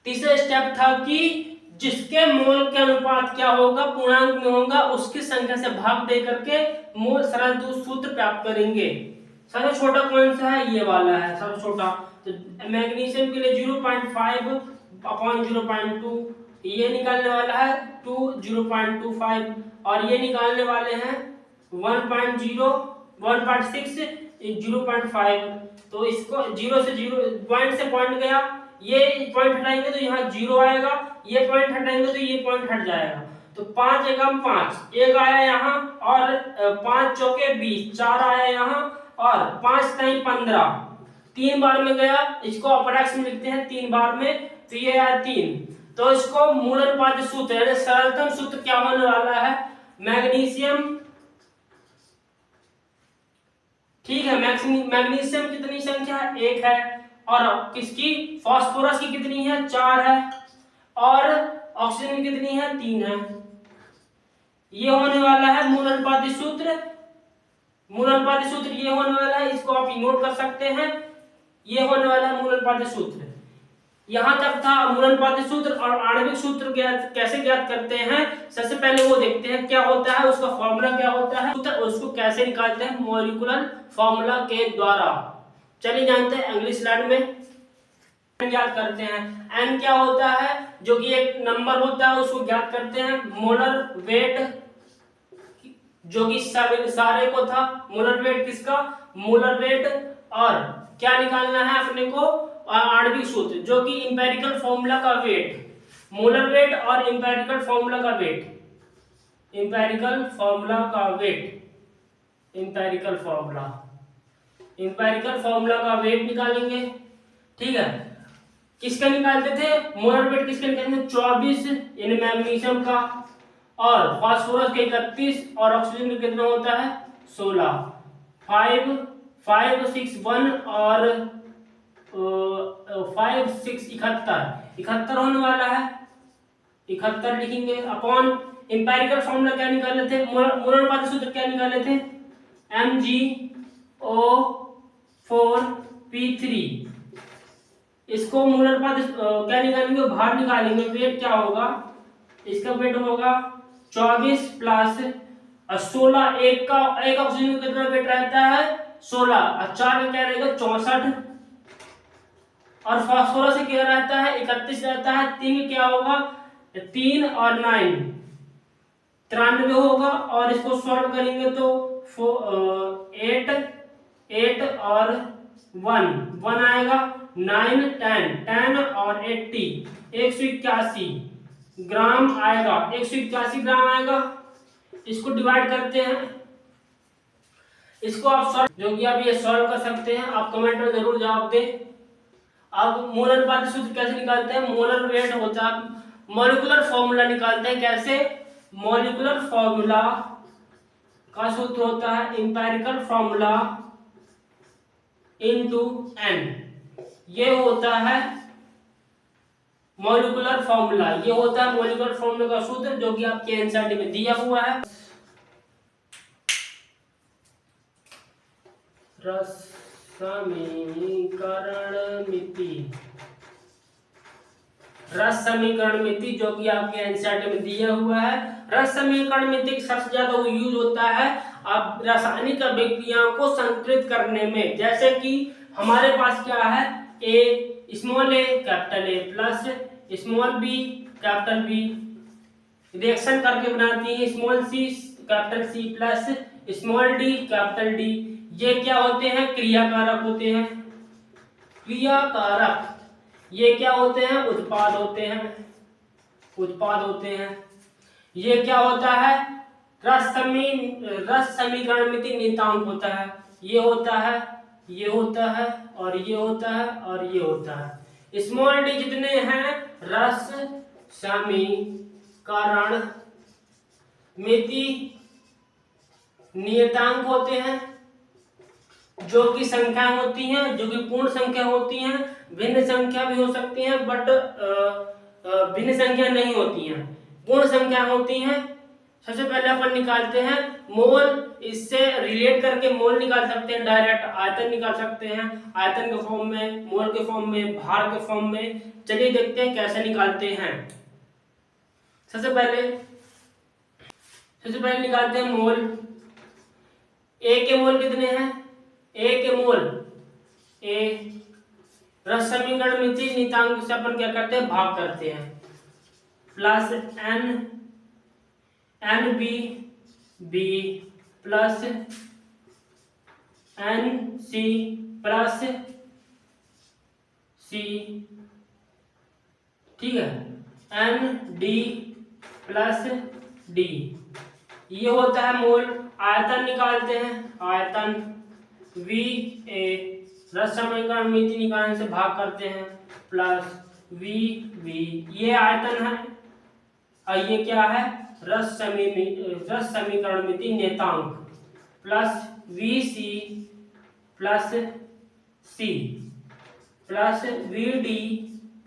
तीसरा स्टेप था कि जिसके मोल के अनुपात क्या होगा? पूर्णांक में होगा, उसकी संख्या से भाग दे करके मोल सरल सूत्र प्राप्त करेंगे। सबसे छोटा कौन सा है? ये वाला है सबसे छोटा। तो मैग्नीशियम के लिए 0.5 अपॉन 0.2, ये निकालने वाला है 2 0.25, और ये निकालने वाले हैं 1.0 1.6 0.5। तो इसको 0 से 0 पॉइंट से पॉइंट गया, ये पॉइंट हटाएंगे तो यहाँ 0 आएगा, ये पॉइंट हटाएंगे तो ये पॉइंट हट जाएगा। तो 5 एकम 5, 1 आया यहाँ, और 5 चौके 20, 4 आया यहाँ, और 5 ताई 15, 3 बार में गया। इसको अप्रैक्स में लिखते हैं 3 बार में, तो ये आया 3। तो इसको मूल अनुपात सूत्र यानी सरलतम सूत्र क्या होने वाला है? मैग्नीशियम, ठीक है, मैग्नीशियम कितनी संख्या है? 1 है, और किसकी? फास्फोरस की कितनी है? 4 है, और ऑक्सीजन की कितनी है? 3 है। ये होने वाला है मूल अनुपात सूत्र। मूल अनुपात सूत्र ये होने वाला है, इसको आप नोट कर सकते हैं। ये होने वाला है मूल अनुपात सूत्र। यहां तक था मूल अनुपात सूत्र। और आणविक सूत्र कैसे ज्ञात करते हैं? सबसे पहले वो देखते हैं क्या होता है, उसका फॉर्मूला क्या होता है, उसको कैसे निकालते हैं? मॉलिक्यूलर फॉर्मूला के द्वारा। चलिए जानते हैं अगली स्लाइड में। ज्ञात करते हैं n क्या होता है, जो कि एक नंबर होता है, उसको ज्ञात करते हैं। मोलर वेट, जो कि सारे को था, मोलर वेट किसका? Molar weight. और क्या निकालना है अपने को? आणविक सूत्र, जो कि इंपेरिकल फॉर्मूला का वेट, मोलर वेट और इंपेरिकल फॉर्मूला का वेट, इंपेरिकल फॉर्मूला का वेट, इंपेरिकल फॉर्मूला का वेट निकालेंगे। ठीक है, किसका निकालते थे? मोलर वेट किसका निकालते थे? 24 इन मैग्नीशियम का, और फास्फोरस का 31, और ऑक्सीजन का कितना होता है? 16। 5 5 6 1 और 5 6 71 होने वाला है। 71 लिखेंगे अपॉन इंपेरिकल फॉर्मूला क्या निकाले थे? मोलर अनुपात सूत्र क्या निकाले थे? MgO4P3। इसको मोलर अनुपात क्या निकालेंगे? भार निकालेंगे। वेट क्या होगा? इसका वेट होगा 24 प्लस 16, एक ऑक्सीजन का कितना वेट रहता है? 16, और 4 का क्या रहेगा? 64, और फास्फोरस से क्या रहता है? 31 रहता है। 3 क्या होगा? 3 और 9 93 होगा, और इसको सॉल्व करेंगे तो 8 और 1 आएगा, 9 10 और 80 181 ग्राम आएगा, 181 ग्राम आएगा। इसको डिवाइड करते हैं, इसको आप सॉल्व, जो कि आप ये सॉल्व कर सकते हैं। आप कमेंट में जरूर जवाब दें। अब मोलर अनुपात सूत्र कैसे निकालते हैं? मोलर वेट होता है, मॉलिक्यूलर फॉर्मूला निकालते हैं। कैसे? मॉलिक्यूलर फॉर्मूला का सूत्र होता है इंपेरिकल फॉर्मूला इनटू n। ये होता है मॉलिक्यूलर फॉर्मूला, ये होता है मॉलिक्यूलर फॉर्मूला का सूत्र, जो कि आपके एनसीईआरटी में दिया हुआ है। रस समीकरण मिति, जो कि आपके एनसीईआरटी में दिया हुआ है। रस समीकरण में देखिए सबसे ज्यादा वो यूज होता है अब रासायनिक अभिक्रियाओं को संतुलित करने में। जैसे कि हमारे पास क्या है, A small a capital A plus small b capital B, reaction करके बनाती है small c capital C plus small d capital D. ये क्या होते हैं, क्रियाकारक होते हैं। क्रियाकारक ये क्या होते हैं, उत्पाद होते हैं, उत्पाद होते हैं। ये क्या होता है, रस समीकरण में 3 नियतांक होता है। ये होता है, ये होता है और ये होता है और ये होता है। स्मॉल डी जितने हैं रस समीकरण में 3 नियतांक होते हैं, जो कि संख्या होती हैं, जो कि पूर्ण संख्या होती हैं, भिन्न संख्या भी हो सकती हैं बट भिन्न संख्या नहीं होती हैं, पूर्ण संख्या होती हैं। सबसे पहले अपन निकालते हैं मोल, इससे रिलेट करके मोल निकाल सकते हैं, डायरेक्ट आयतन निकाल सकते हैं, आयतन के फॉर्म में, मोल के फॉर्म में, भार के फॉर्म में। चलिए देखते हैं कैसे निकालते हैं। सबसे पहले निकालते हैं मोल। ए के मोल कितने हैं, ए के मोल, ए रस समीकरण में 3 नियतांक से अपन क्या करते हैं, भाग करते हैं, plus n b plus n c plus c, ठीक है, एन डी प्लस डी। ये होता है मोल। आयतन निकालते हैं, आयतन वी ए रस समीकरण में 3 निकालने से भाग करते हैं, प्लस वी वी, ये आयतन है और ये क्या है, रस समीकरण में 3 नियतांक, plus V C plus C plus V D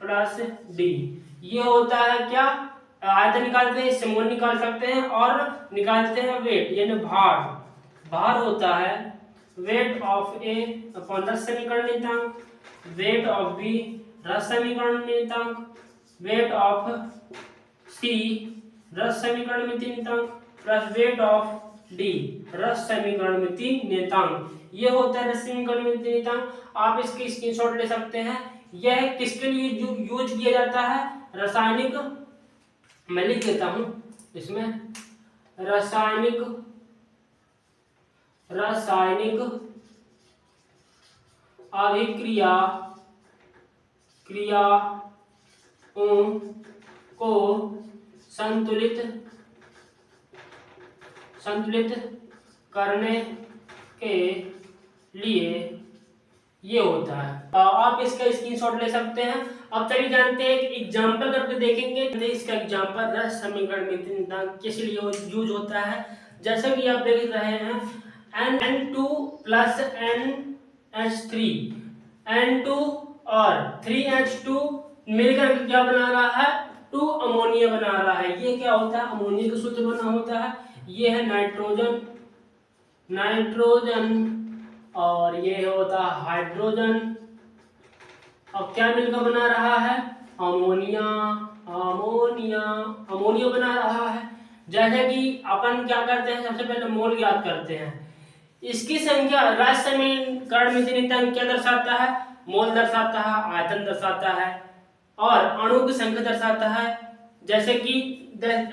plus D. ये होता है क्या, आयतन निकालते हैं, इससे मोल निकाल सकते हैं और निकालते हैं वेट यानी भार। भार होता है वेट ऑफ ए अपॉन रस समीकरण नियतांक, वेट ऑफ बी रस समीकरण नियतांक, वेट ऑफ सी रस समीकरण में 3 नियतांक, प्लस वेट ऑफ डी रस समीकरण में 3 नियतांक। ये होता है रस समीकरण में 3 नियतांक। आप इसकी स्क्रीनशॉट ले सकते हैं। यह किसके लिए यूज किया जाता है, रासायनिक, मैं लिख देता हूं इसमें, रासायनिक क्रियाओं को संतुलित करने के लिए ये होता है। आप इसका स्क्रीनशॉट ले सकते हैं। अब चलिए जानते हैं एक एग्जांपल करके देखेंगे। इसका एग्जांपल रस समीकरण में 3 नियतांक किस लिए यूज होता है। जैसा कि आप देख रहे हैं N2 प्लस NH3, N2 और 3H2 मिलकर क्या बना रहा है, 2 अमोनिया बना रहा है। ये क्या होता है, अमोनिया का सूत्र बना होता है। ये है नाइट्रोजन और ये होता है हाइड्रोजन। अब क्या मिलकर बना रहा है, अमोनिया बना रहा है। जैसे कि अपन क्या करते हैं, सबसे पहले मोल ज्ञात करते हैं। इसकी संख्या रस समीकरण में 3 नियतांक क्या दर्शाता है, मोल दर्शाता है, आयतन दर्शाता है और अणु की संख्या दर्शाता है। जैसे कि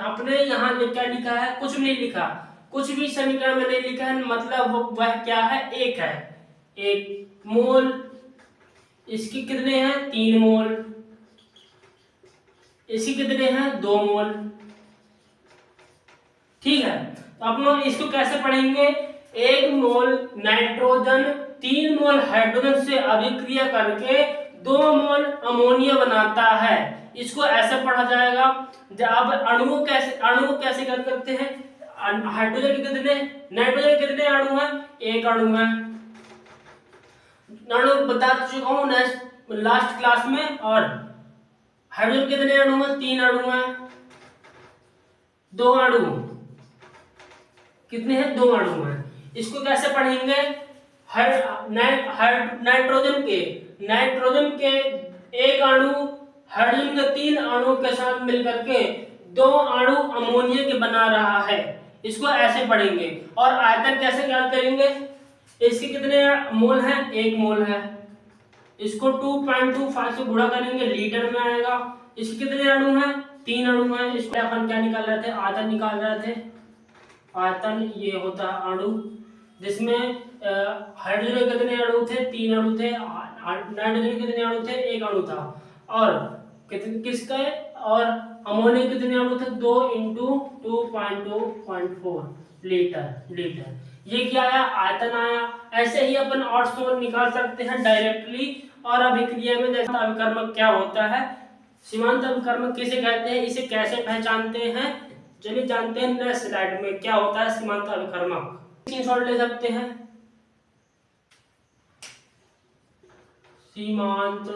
अपने यहाँ क्या लिखा है, कुछ भी नहीं लिखा, कुछ भी समीकरण में नहीं लिखा है, मतलब वह क्या है, एक है, एक मोल। इसकी कितने हैं, 3 मोल। इसकी कितने हैं, 2 मोल। ठीक है, तो आप लोग इसको कैसे पढ़ेंगे, 1 मोल नाइट्रोजन 3 मोल हाइड्रोजन से अभिक्रिया करके 2 मोल अमोनिया बनाता है। इसको ऐसे पढ़ा जाएगा। अब अणु कैसे कर सकते हैं, हाइड्रोजन के कितने, नाइट्रोजन के कितने अणु हैं, 1 अणु है। अणु बता चुका हूं लास्ट क्लास में। और हाइड्रोजन के कितने अणु हैं, 3 अणु हैं। 2 अणु कितने हैं, 2 अणु हैं। इसको कैसे पढ़ेंगे, नाइट्रोजन के 1 अणु हाइड्रोजन के 3 अणु के साथ मिलकर के दो अणु अमोनिया के बना रहा है, इसको ऐसे पढ़ेंगे। और आयतन कैसे ज्ञात करेंगे, इसके कितने मोल हैं, 1 मोल है, इसको 2.25 से गुणा करेंगे, लीटर में आएगा। इसके कितने अणु हैं, 3 अणु हैं। इसको अपन क्या निकाल रहे थे, आयतन निकाल रहे थे। आयतन ये होता है अणु, जिसमें हाइड्रोजन के कितने अणु थे, 3 अणु थे, नाइट्रोजन के कितने अणु थे, 1 अणु था। और किसका है, और अमोनिया के कितने अणु थे, 2 × 2.2.4 लीटर। ये क्या आया, आयतन आया। ऐसे ही अपन और सोल निकाल सकते हैं डायरेक्टली। और अभिक्रिया में जैसे अभिकर्मक क्या होता है, सीमांत अभिकर्मक किसे कहते हैं, इसे कैसे पहचानते हैं, चलिए जानते हैं नेक्स्ट स्लाइड में क्या होता है सीमांत अभिकर्मक। स्क्रीनशॉट ले सकते हैं। सीमांत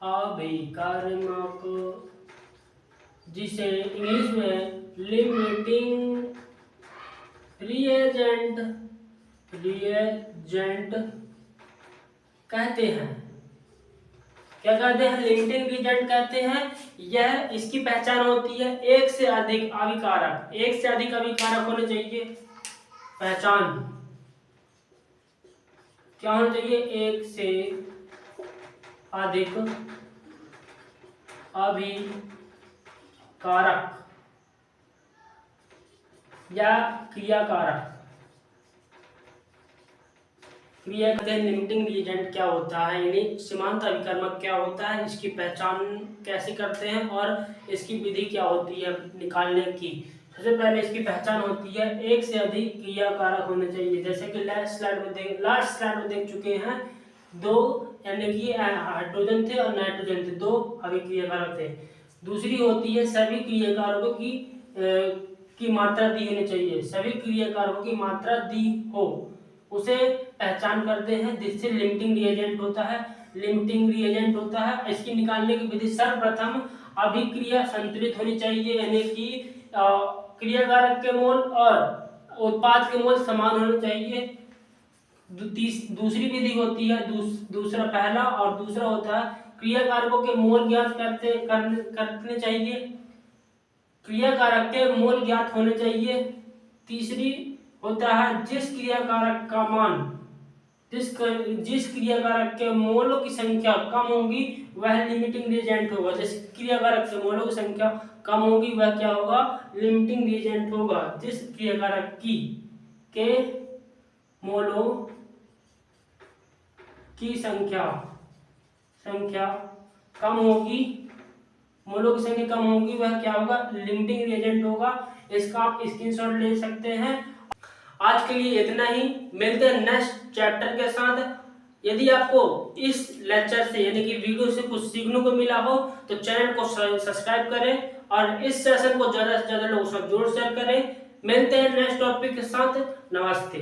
अभिकर्मक, जिसे इंग्लिश में लिमिटिंग रिएजेंट कहते हैं। क्या कहते हैं, लिमिटिंग रिएजेंट कहते हैं। यह इसकी पहचान होती है एक से अधिक अभिकारक, एक से अधिक अभिकारक होने चाहिए। पहचान क्या होना चाहिए, एक से अधिक अभिकारक या क्रियाकारक। क्रिया कहते हैं लिमिटिंग रिएजेंट क्या होता है, यानी सीमांत अभिकर्मक क्या होता है, इसकी पहचान कैसे करते हैं और इसकी विधि क्या होती है निकालने की। सबसे पहले इसकी पहचान होती है एक से अधिक क्रियाकारक होने चाहिए। जैसे कि लास्ट स्लाइड में देख चुके हैं, 2 यानी कि हाइड्रोजन थे और नाइट्रोजन थे, 2 अभिक्रियाकारक थे। दूसरी होती है सभी क्रियाकारकों की मात्रा दी होनी चाहिए, सभी क्रियाकारकों की मात्रा दी हो, उसे पहचान करते हैं, जिससे लिमिटिंग रिएजेंट होता है। इसकी निकालने की विधि सर्वप्रथम अभिक्रिया संतुलित होनी चाहिए, यानी कि क्रियाकारक के मोल और उत्पाद के मोल समान होने चाहिए। दूसरी विधि होती है दूसरा पहला और दूसरा होता है क्रियाकारकों के मोल ज्ञात करने चाहिए, क्रियाकारक के मोल ज्ञात होने चाहिए। तीसरी होता है जिस क्रियाकारक के मोलों की संख्या कम होगी वह लिमिटिंग रिएजेंट होगा। जिस क्रियाकारक के मोलों की संख्या कम होगी वह क्या होगा, लिमिटिंग रिएजेंट होगा। जिस क्रियाकारक के मोलों की संख्या कम होगी, मोलों की संख्या कम होगी वह क्या होगा, लिमिटिंग रिएजेंट होगा। इसका आप स्क्रीनशॉट ले सकते हैं। आज के लिए इतना ही, मिलते हैं नेक्स्ट चैप्टर के साथ। यदि आपको इस लेक्चर से यानी कि वीडियो से कुछ सीखने को मिला हो तो चैनल को सब्सक्राइब करें और इस सेशन को ज्यादा से ज्यादा लोगों के साथ जरूर शेयर करें। मिलते हैं नेक्स्ट टॉपिक के साथ। नमस्ते।